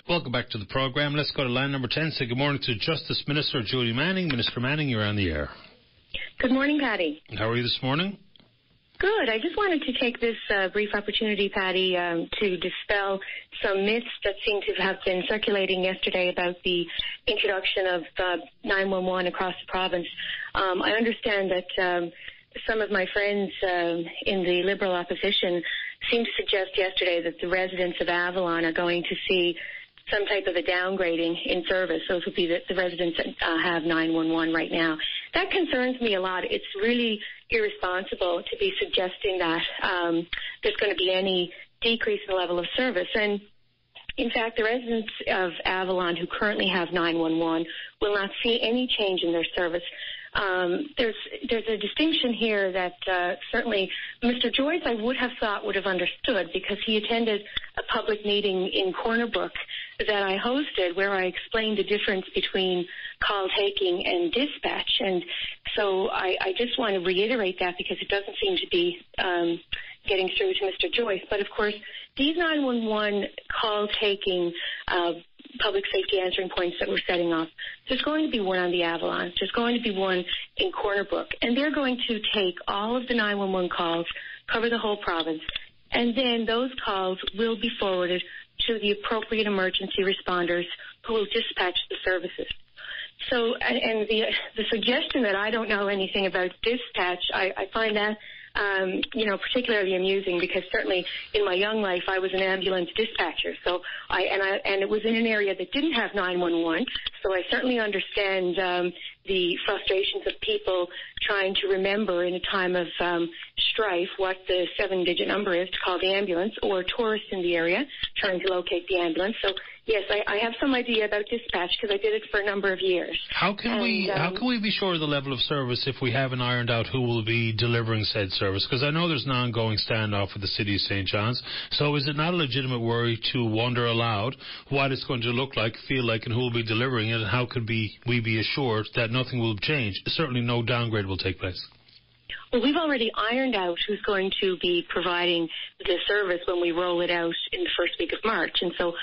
Welcome back to the programme. Let's go to line number 10. Say good morning to Justice Minister Judy Manning. Minister Manning, you're on the air. Good morning, Paddy. How are you this morning? Good. I just wanted to take this brief opportunity, Paddy, to dispel some myths that seem to have been circulating yesterday about the introduction of 911 across the province. I understand that some of my friends in the Liberal opposition seemed to suggest yesterday that the residents of Avalon are going to see some type of a downgrading in service. Those would be the residents that have 911 right now. That concerns me a lot. It's really irresponsible to be suggesting that there's going to be any decrease in the level of service. And in fact, the residents of Avalon who currently have 911 will not see any change in their service. There's a distinction here that certainly Mr. Joyce, I would have thought, would have understood, because he attended a public meeting in Corner Brook that I hosted where I explained the difference between call taking and dispatch. And so I just want to reiterate that because it doesn't seem to be getting through to Mr. Joyce. But of course, these 911 call taking public safety answering points that we're setting up, there's going to be one on the Avalon, there's going to be one in Corner Brook, and they're going to take all of the 911 calls, cover the whole province, and then those calls will be forwarded to the appropriate emergency responders who will dispatch the services. So, and the suggestion that I don't know anything about dispatch, I find that particularly amusing, because certainly in my young life I was an ambulance dispatcher. So and it was in an area that didn't have 911. So I certainly understand the frustrations of people trying to remember in a time of strife what the 7-digit number is to call the ambulance, or tourists in the area trying to locate the ambulance. So yes, I have some idea about dispatch because I did it for a number of years. How can we be sure of the level of service if we haven't ironed out who will be delivering said service? Because I know there's an ongoing standoff with the City of St. John's. So is it not a legitimate worry to wonder aloud what it's going to look like, feel like, and who will be delivering it, and how could we be assured that nothing will change? Certainly no downgrade will take place. Well, we've already ironed out who's going to be providing the service when we roll it out in the first week of March. And so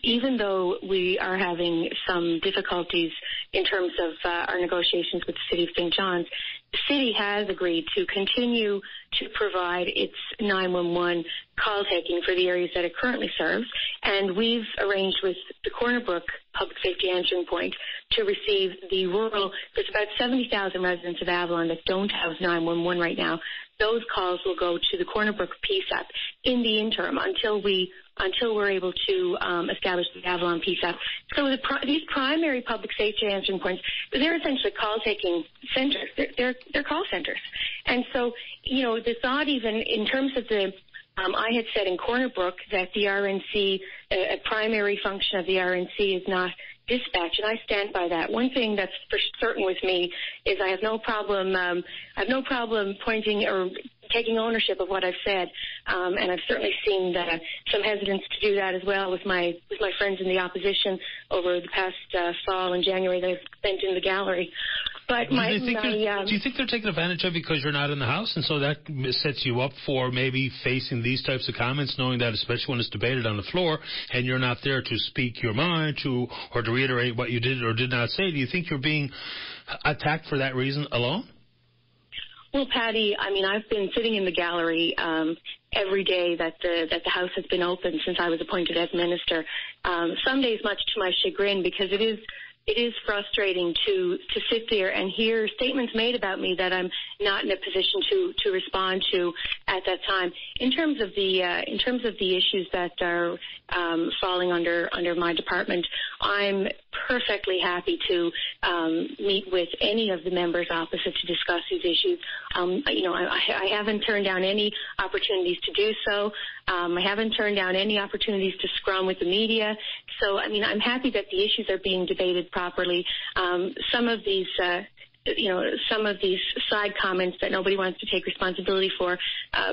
even though we are having some difficulties in terms of our negotiations with the City of St. John's, the city has agreed to continue to provide its 911 call taking for the areas that it currently serves. And we've arranged with the Corner Brook Public Safety Answering Point to receive the rural. There's about 70,000 residents of Avalon that don't have 911 right now. Those calls will go to the Corner Brook PSAP in the interim until we're able to establish the Avalon PSAP. So these primary public safety answering points, they're essentially call-taking centers. They're call centers. And so, the thought even in terms of the I had said in Corner Brook that the RNC, a primary function of the RNC is not dispatch, and I stand by that. One thing that's for certain with me is I have no problem pointing or taking ownership of what I've said, and I've certainly seen some hesitance to do that as well with my friends in the opposition over the past fall and January that I've spent in the gallery. But do you think they're taking advantage of it because you're not in the House, and so that sets you up for maybe facing these types of comments, knowing that especially when it's debated on the floor and you're not there to speak your mind or to reiterate what you did or did not say? Do you think you're being attacked for that reason alone? Well, Paddy, I've been sitting in the gallery every day that the House has been open since I was appointed as minister. Some days much to my chagrin, because it is frustrating to sit there and hear statements made about me that I'm not in a position to respond to at that time. In terms of the issues that are falling under my department, I'm perfectly happy to meet with any of the members opposite to discuss these issues. I haven't turned down any opportunities to do so. I haven't turned down any opportunities to scrum with the media. So, I'm happy that the issues are being debated properly. Some of these side comments that nobody wants to take responsibility for,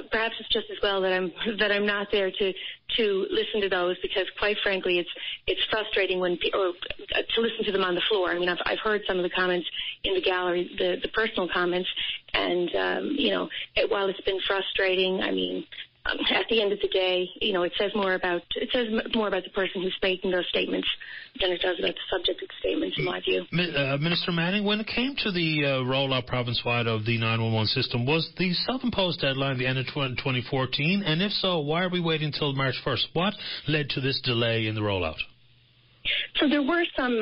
perhaps it's just as well that I'm not there to listen to those, because quite frankly it's frustrating to listen to them on the floor. I've heard some of the comments in the gallery, the personal comments, and while it's been frustrating, at the end of the day, it says more about the person who's making those statements than it does about the subject of the statements, in my view. Minister Manning, when it came to the rollout province-wide of the 911 system, was the self-imposed deadline the end of 2014? And if so, why are we waiting until March 1st? What led to this delay in the rollout? So there were some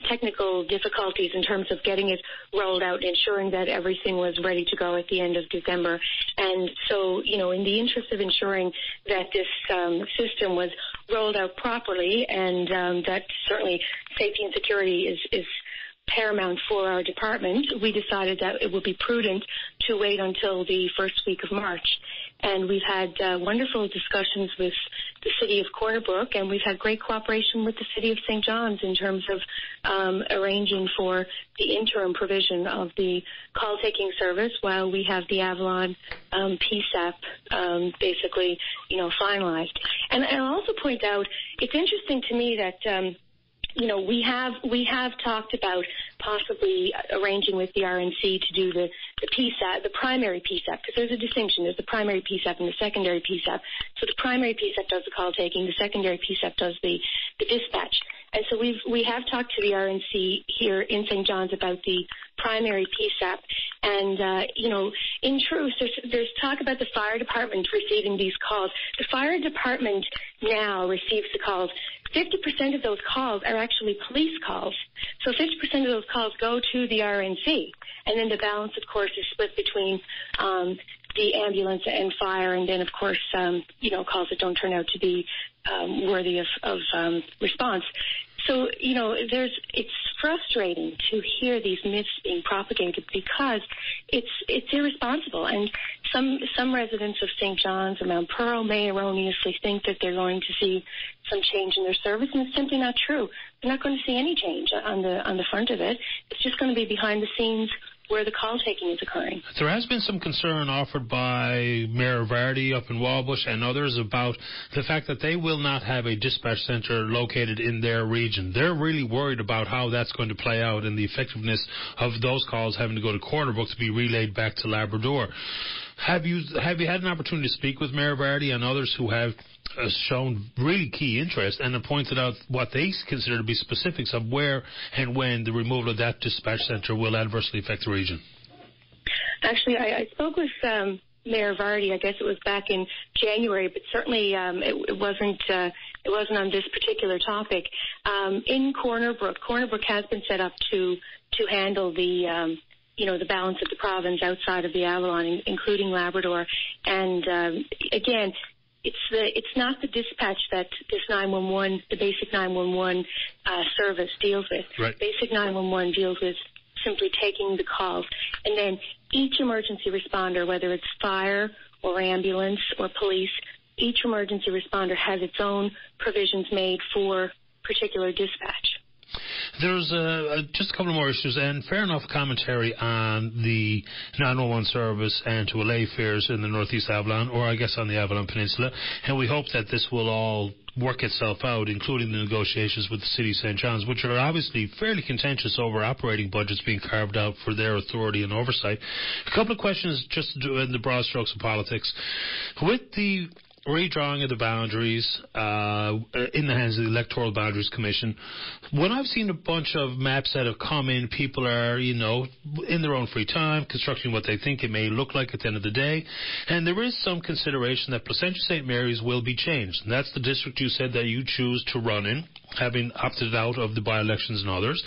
technical difficulties in terms of getting it rolled out, ensuring that everything was ready to go at the end of December. And so, in the interest of ensuring that this system was rolled out properly, and that certainly safety and security is paramount for our department, we decided that it would be prudent to wait until the first week of March. And we've had wonderful discussions with the City of Corner Brook, and we've had great cooperation with the City of St. John's in terms of arranging for the interim provision of the call-taking service while we have the Avalon PSAP basically, finalized. And I'll also point out, it's interesting to me that we have talked about possibly arranging with the RNC to do the PSAP, the primary PSAP, because there's a distinction. There's the primary PSAP and the secondary PSAP. So the primary PSAP does the call taking, the secondary PSAP does the dispatch. And so we have talked to the RNC here in St. John's about the primary PSAP. And, in truth, there's talk about the fire department receiving these calls. The fire department now receives the calls. 50% of those calls are actually police calls. So 50% of those calls go to the RNC. And then the balance, of course, is split between the ambulance and fire, and then, of course, calls that don't turn out to be worthy of response. So, it's frustrating to hear these myths being propagated because it's irresponsible. And some residents of St. John's or Mount Pearl may erroneously think that they're going to see some change in their service, and it's simply not true. They're not going to see any change on the front of it. It's just going to be behind the scenes where the call taking is occurring. There has been some concern offered by Mayor Vardy up in Walbush and others about the fact that they will not have a dispatch centre located in their region. They're really worried about how that's going to play out and the effectiveness of those calls having to go to Corner Brook to be relayed back to Labrador. Have you had an opportunity to speak with Mayor Vardy and others who have shown really key interest and have pointed out what they consider to be specifics of where and when the removal of that dispatch centre will adversely affect the region? Actually, I spoke with Mayor Vardy. I guess it was back in January, but certainly it wasn't on this particular topic. In Corner Brook has been set up to handle the balance of the province outside of the Avalon, including Labrador. And again, it's not the dispatch that this 911, the basic 911 service deals with. Right. Basic 911 deals with simply taking the calls. And then each emergency responder, whether it's fire or ambulance or police, each emergency responder has its own provisions made for particular dispatch. There's just a couple more issues, and fair enough commentary on the 911 service and to allay fears in the northeast Avalon, or I guess on the Avalon Peninsula, and we hope that this will all work itself out, including the negotiations with the City of St. John's, which are obviously fairly contentious over operating budgets being carved out for their authority and oversight. A couple of questions just to do in the broad strokes of politics. With the redrawing of the boundaries in the hands of the Electoral Boundaries Commission, when I've seen a bunch of maps that have come in, people are, in their own free time, constructing what they think it may look like at the end of the day, and there is some consideration that Placentia St. Mary's will be changed. And that's the district you said that you choose to run in, having opted out of the by-elections and others.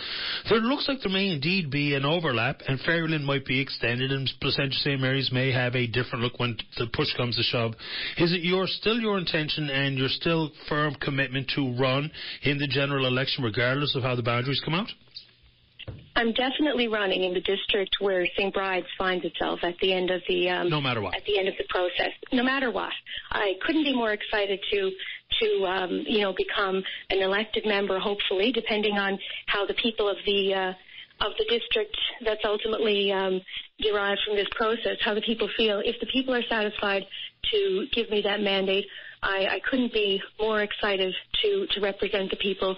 There looks like there may indeed be an overlap, and Fairland might be extended, and Placentia St. Mary's may have a different look when the push comes to shove. Is it still your intention and your still firm commitment to run in the general election regardless of how the boundaries come out? I'm definitely running in the district where St. Bride's finds itself at the end of the no matter what. At the end of the process, no matter what. I couldn't be more excited to become an elected member, hopefully, depending on how the people of the district that's ultimately derived from this process, how the people feel. If the people are satisfied to give me that mandate, I couldn't be more excited to represent the people.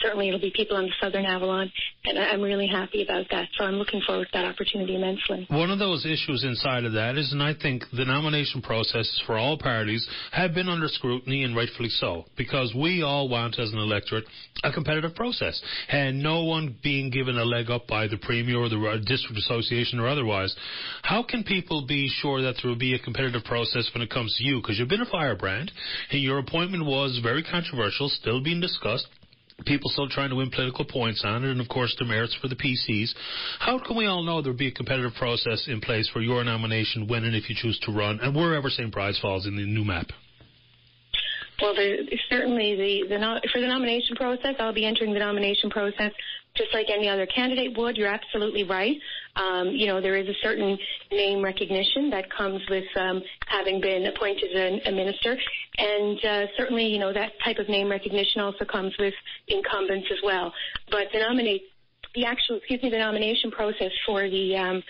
Certainly it'll be people on the Southern Avalon, and I'm really happy about that. So I'm looking forward to that opportunity immensely. One of those issues inside of that is, and I think the nomination processes for all parties have been under scrutiny, and rightfully so, because we all want, as an electorate, a competitive process, and no one being given a leg up by the Premier or the District Association or otherwise. How can people be sure that there will be a competitive process when it comes to you? Because you've been a firebrand, and your appointment was very controversial, still being discussed. People still trying to win political points on it, and of course the merits for the PCs. How can we all know there will be a competitive process in place for your nomination when and if you choose to run, and wherever St. Bride's falls in the new map? Well, certainly for the nomination process, I'll be entering the nomination process just like any other candidate would. You're absolutely right. There is a certain name recognition that comes with having been appointed a minister, and certainly, that type of name recognition also comes with incumbents as well. But the nomination process for the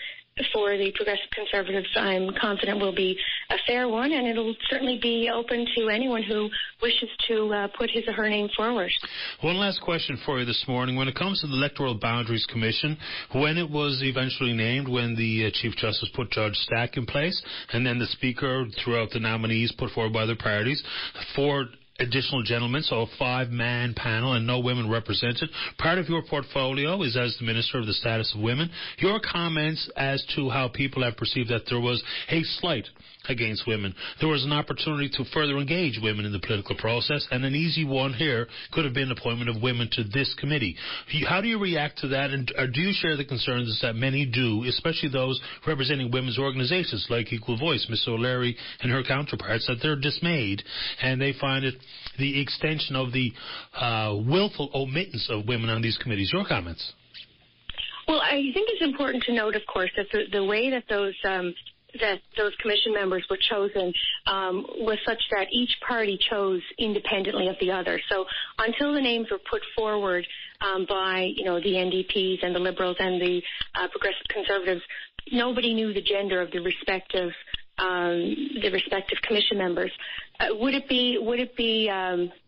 Progressive Conservatives, I'm confident will be a fair one, and it'll certainly be open to anyone who wishes to put his or her name forward. One last question for you this morning. When it comes to the Electoral Boundaries Commission, when it was eventually named, when the Chief Justice put Judge Stack in place, and then the Speaker throughout the nominees put forward by their parties, for additional gentlemen, so a 5-man panel and no women represented. Part of your portfolio is as the Minister of the Status of Women. Your comments as to how people have perceived that there was a slight against women. There was an opportunity to further engage women in the political process, and an easy one here could have been appointment of women to this committee. How do you react to that, and do you share the concerns that many do, especially those representing women's organizations like Equal Voice, Ms. O'Leary and her counterparts, that they're dismayed and they find it the extension of the willful omittance of women on these committees? Your comments? Well, I think it's important to note, of course, that the way that those commission members were chosen was such that each party chose independently of the other. So until the names were put forward by, the NDPs and the Liberals and the Progressive Conservatives, nobody knew the gender of the respective commission members. Would it be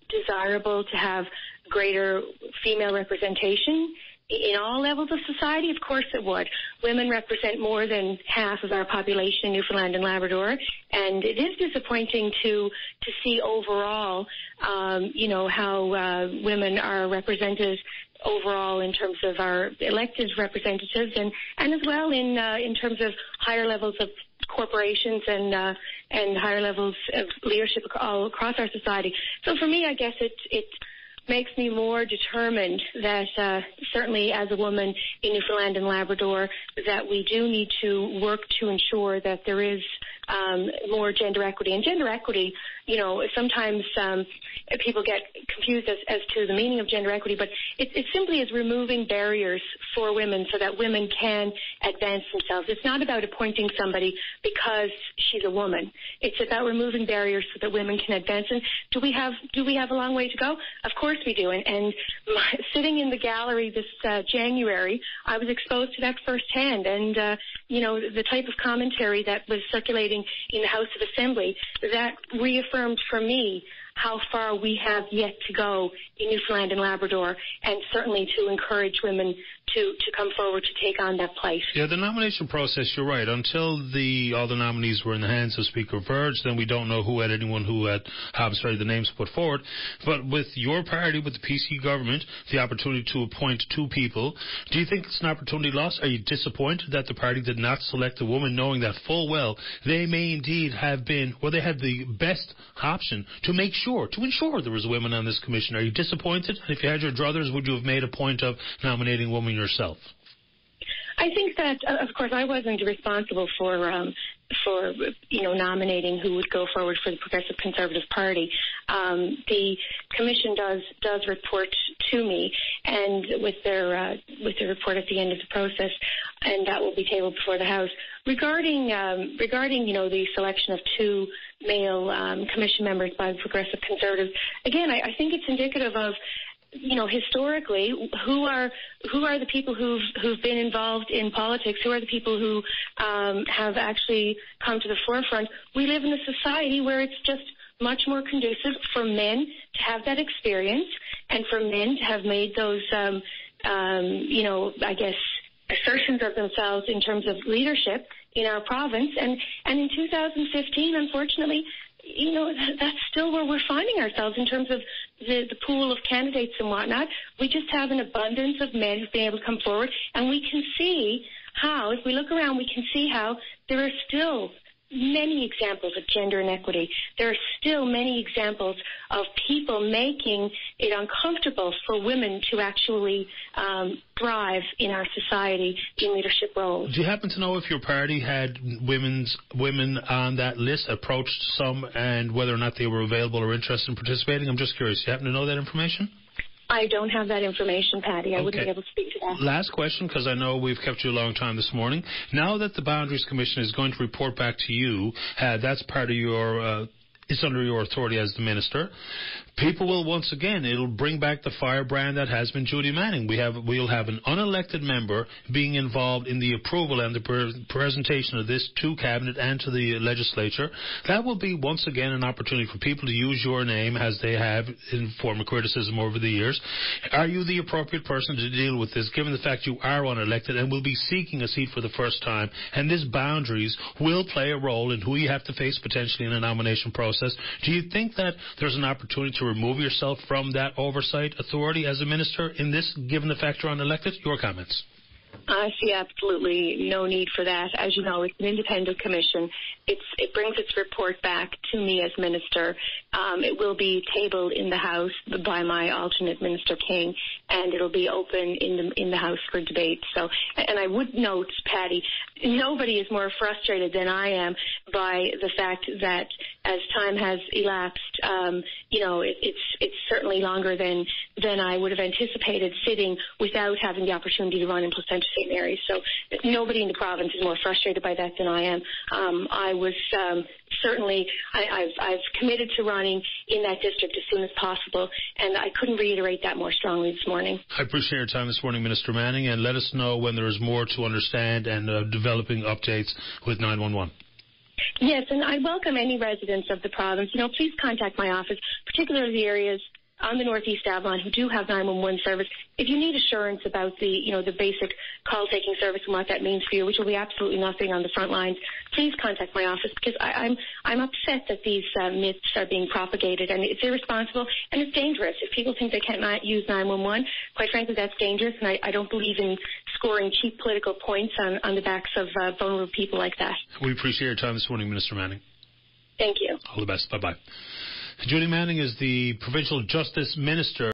desirable to have greater female representation in all levels of society? Of course it would. Women represent more than half of our population in Newfoundland and Labrador, and it is disappointing to see overall, how women are represented overall in terms of our elected representatives, and as well in terms of higher levels of corporations and higher levels of leadership all across our society. So for me, I guess it makes me more determined that certainly as a woman in Newfoundland and Labrador, that we do need to work to ensure that there is more gender equity. And gender equity, sometimes people get confused as to the meaning of gender equity, but it simply is removing barriers for women so that women can advance themselves. It's not about appointing somebody because she's a woman. It's about removing barriers so that women can advance. And do we have a long way to go? Of course we do. And sitting in the gallery this January, I was exposed to that firsthand. And the type of commentary that was circulating in the House of Assembly, that reaffirmed for me how far we have yet to go in Newfoundland and Labrador, and certainly to encourage women to come forward to take on that plight. Yeah, the nomination process, you're right. Until all the nominees were in the hands of Speaker Verge, then we don't know who had the names put forward. But with your party, with the PC government, the opportunity to appoint 2 people, do you think it's an opportunity lost? Are you disappointed that the party did not select a woman, knowing that full well they may indeed have been, they had the best option to ensure there was a woman on this commission? Are you disappointed? If you had your druthers, would you have made a point of nominating a woman yourself? I think that, of course, I wasn't responsible for nominating who would go forward for the Progressive Conservative Party. The Commission does report to me, and with the report at the end of the process, and that will be tabled before the House. Regarding the selection of 2 male commission members by the Progressive Conservatives, again, I think it's indicative of, historically, who are the people who've been involved in politics? Who are the people who have actually come to the forefront? We live in a society where it's just much more conducive for men to have that experience and for men to have made those, assertions of themselves in terms of leadership in our province. And in 2015, unfortunately, that's still where we're finding ourselves in terms of the pool of candidates and whatnot. We just have an abundance of men who've been able to come forward, and we can see how, if we look around, we can see how there are still many examples of gender inequity. There are still many examples of people making it uncomfortable for women to actually thrive in our society in leadership roles. Do you happen to know if your party had women on that list, approached some, and whether or not they were available or interested in participating? I'm just curious. Do you happen to know that information? I don't have that information, Patty. I wouldn't be able to speak to that. Last question, because I know we've kept you a long time this morning. Now that the Boundaries Commission is going to report back to you, that's part of your... it's under your authority as the minister. People will once again, it'll bring back the firebrand that has been Judy Manning. We'll have an unelected member being involved in the approval and the presentation of this to Cabinet and to the legislature. That will be once again an opportunity for people to use your name as they have in form of criticism over the years. Are you the appropriate person to deal with this, given the fact you are unelected and will be seeking a seat for the first time, and this Boundaries will play a role in who you have to face potentially in a nomination process? Do you think that there's an opportunity to remove yourself from that oversight authority as a minister in this, given the fact you're unelected? Your comments. I see absolutely no need for that. As you know, it's an independent commission. It brings its report back to me as minister. It will be tabled in the House by my alternate Minister King, and it'll be open in the House for debate. So, and I would note, Patty, nobody is more frustrated than I am by the fact that as time has elapsed, it's certainly longer than I would have anticipated sitting without having the opportunity to run in Placenta St. Mary's. So nobody in the province is more frustrated by that than I am. I was certainly, I've committed to running in that district as soon as possible, and I couldn't reiterate that more strongly this morning. I appreciate your time this morning, Minister Manning, and let us know when there is more to understand and developing updates with 911. Yes, and I welcome any residents of the province. Please contact my office, particularly the areas on the Northeast Avalon who do have 911 service. If you need assurance about the basic call-taking service and what that means for you, which will be absolutely nothing on the front lines, please contact my office, because I'm upset that these myths are being propagated, and it's irresponsible and it's dangerous. If people think they cannot use 911, quite frankly, that's dangerous, and I don't believe in scoring cheap political points on the backs of vulnerable people like that. We appreciate your time this morning, Minister Manning. Thank you. All the best. Bye-bye. Judy Manning is the Provincial Justice Minister.